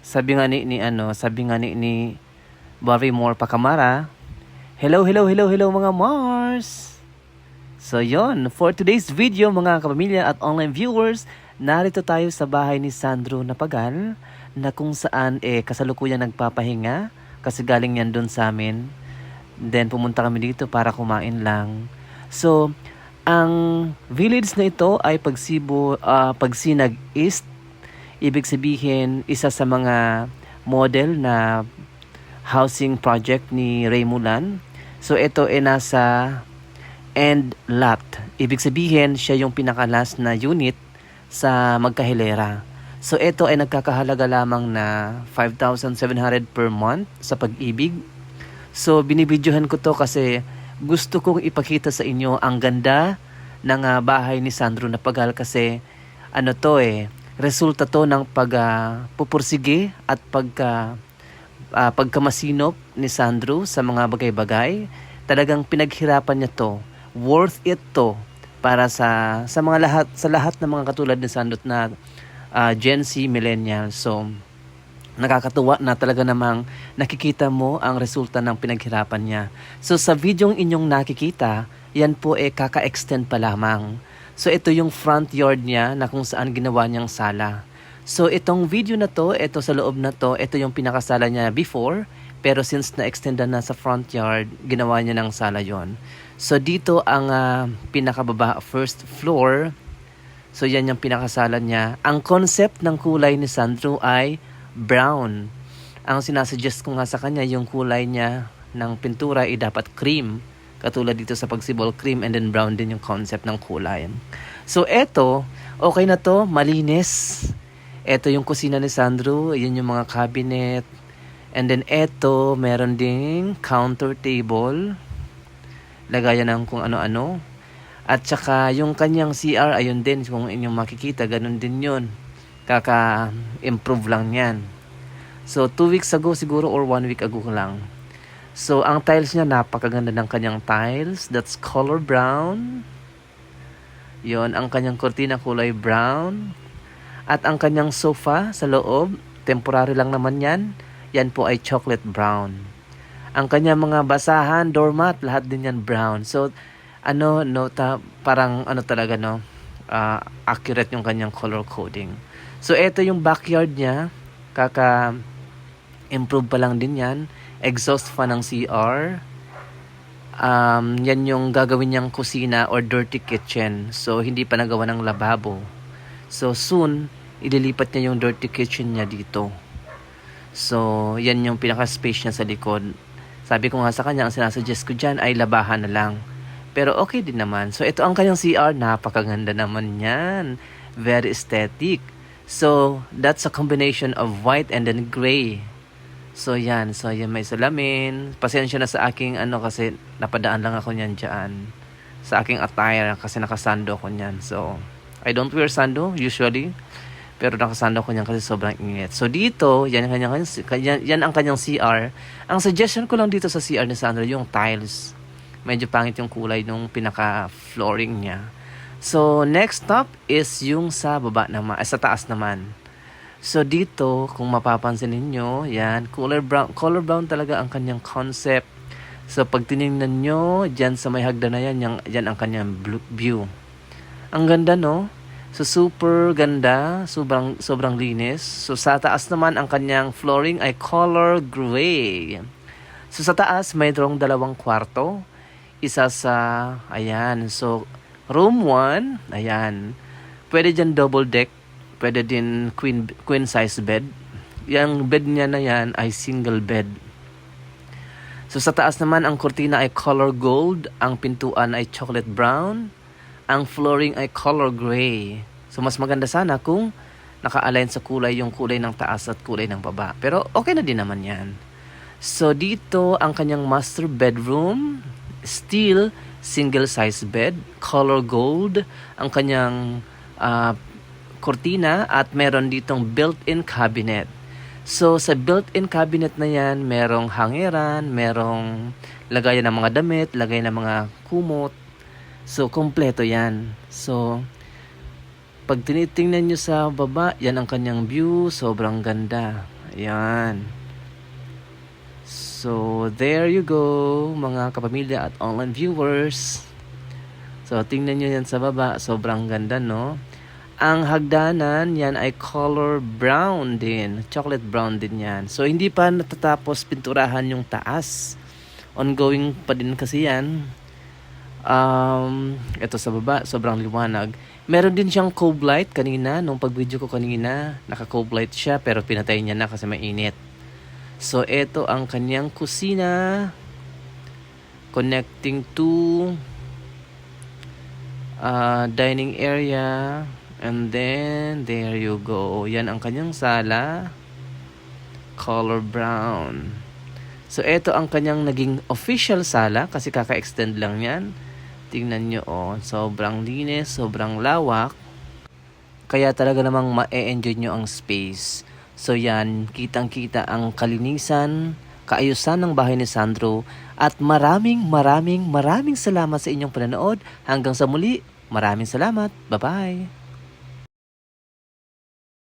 Sabi nga ni Barrymore Pacamara, hello, hello, hello, hello mga Mars! So yon, for today's video mga kapamilya at online viewers, narito tayo sa bahay ni Sandro Napagal na kung saan kasalukuyang nagpapahinga kasi galing yan dun sa amin. Then pumunta kami dito para kumain lang. So, ang village na ito ay Pagsinag East. Ibig sabihin, isa sa mga model na housing project ni Ray Mulan. So ito ay nasa end lot. Ibig sabihin, siya yung pinakalas na unit sa magkahilera. So ito ay nagkakahalaga lamang na 5,700 per month sa Pag-ibig. So binibidyohan ko to kasi gusto kong ipakita sa inyo ang ganda ng bahay ni Sandro Napagal kasi resulta to ng pagpupursige at pagkamasinop ni Sandro sa mga bagay-bagay. Talagang pinaghirapan niya to. Worth it to para sa lahat ng mga katulad ni Sandro na Gen Z millennial. So nakakatuwa na talaga namang nakikita mo ang resulta ng pinaghirapan niya. So sa videong inyong nakikita, yan po kaka-extend pa lamang. So ito yung front yard niya na kung saan ginawa niyang sala. So itong video na to, ito sa loob na to, ito yung pinakasala niya before. Pero since na-extenda na sa front yard, ginawa niya ng sala yon. So dito ang pinakababa, first floor. So yan yung pinakasala niya. Ang concept ng kulay ni Sandro ay brown. Ang sinasuggest ko nga sa kanya, yung kulay niya ng pintura ay dapat cream. Katulad dito sa Pagsibol, cream and then brown din yung concept ng kulay. So eto, okay na to, malinis. Eto yung kusina ni Sandro, yan yung mga cabinet. And then eto, meron ding counter table. Lagayan ng kung ano-ano. At saka yung kanyang CR, ayun din, kung inyong makikita, ganun din yun. Kaka-improve lang yan. So 2 weeks ago siguro or 1 week ago lang. So, ang tiles niya, napakaganda ng kanyang tiles. That's color brown. Yon, ang kanyang kortina kulay brown. At ang kanyang sofa sa loob, temporary lang naman yan. Yan po ay chocolate brown. Ang kanyang mga basahan, doormat, lahat din yan brown. So, accurate yung kanyang color coding. So, ito yung backyard niya. Kaka-improve pa lang din yan. Exhaust fan ng CR. Yan yung gagawin niyang kusina or dirty kitchen. So, hindi pa nagawa ng lababo. So, soon, ililipat niya yung dirty kitchen niya dito. So, yan yung pinaka-space niya sa likod. Sabi ko nga sa kanya, ang sinasuggest ko dyan ay labahan na lang. Pero okay din naman. So, ito ang kanyang CR. Napakaganda naman yan. Very aesthetic. So, that's a combination of white and then gray. So yan may salamin. Pasensya na sa aking kasi napadaan lang ako niyan diyan. Sa aking attire kasi nakasando ako niyan. So I don't wear sando usually. Pero nakasando ako niyan kasi sobrang init. So dito, yan ang kanyang CR. Ang suggestion ko lang dito sa CR ni Sandro yung tiles. Medyo pangit yung kulay nung pinaka-flooring niya. So next stop is yung sa baba naman, sa taas naman. So dito, kung mapapansin niyo, yan, color brown talaga ang kanyang concept. So pag tinignan nyo, dyan sa may hagdan na yan ang kanyang view. Ang ganda, no? So super ganda, sobrang linis. So sa taas naman, ang kanyang flooring ay color gray. So sa taas, mayroong 2 kwarto. Isa sa, ayan, so room 1, ayan. Pwede dyan double deck. Pwede din queen size bed. Yung bed niya na yan ay single bed. So sa taas naman, ang kurtina ay color gold. Ang pintuan ay chocolate brown. Ang flooring ay color gray. So mas maganda sana kung naka-align sa yung kulay ng taas at kulay ng baba. Pero okay na din naman yan. So dito, ang kanyang master bedroom. Still single size bed. Color gold. Ang kanyang kortina at meron ditong built-in cabinet. So sa built-in cabinet na yan, merong hangeran, merong lagayan ng mga damit, lagay ng mga kumot. So kompleto yan. So pag tinitingnan nyo sa baba, yan ang kanyang view, sobrang ganda. Ayan. So, there you go, mga kapamilya at online viewers. So, tingnan nyo yan sa baba. Sobrang ganda, no? Ang hagdanan, yan ay color brown din. Chocolate brown din yan. So, hindi pa natatapos pinturahan yung taas. Ongoing pa din kasi yan. Ito sa baba, sobrang liwanag. Meron din siyang cove light kanina. Nung pag-video ko kanina, naka-cove light siya. Pero pinatay niya na kasi mainit. So, ito ang kanyang kusina. Connecting to dining area. And then, there you go. Yan ang kanyang sala. Color brown. So, ito ang kanyang naging official sala. Kasi kaka-extend lang yan. Tingnan nyo, oh. Sobrang linis, sobrang lawak. Kaya talaga namang ma-enjoy nyo ang space. So yan, kitang-kita ang kalinisan, kaayusan ng bahay ni Sandro. At maraming salamat sa inyong panonood. Hanggang sa muli, maraming salamat. Bye-bye!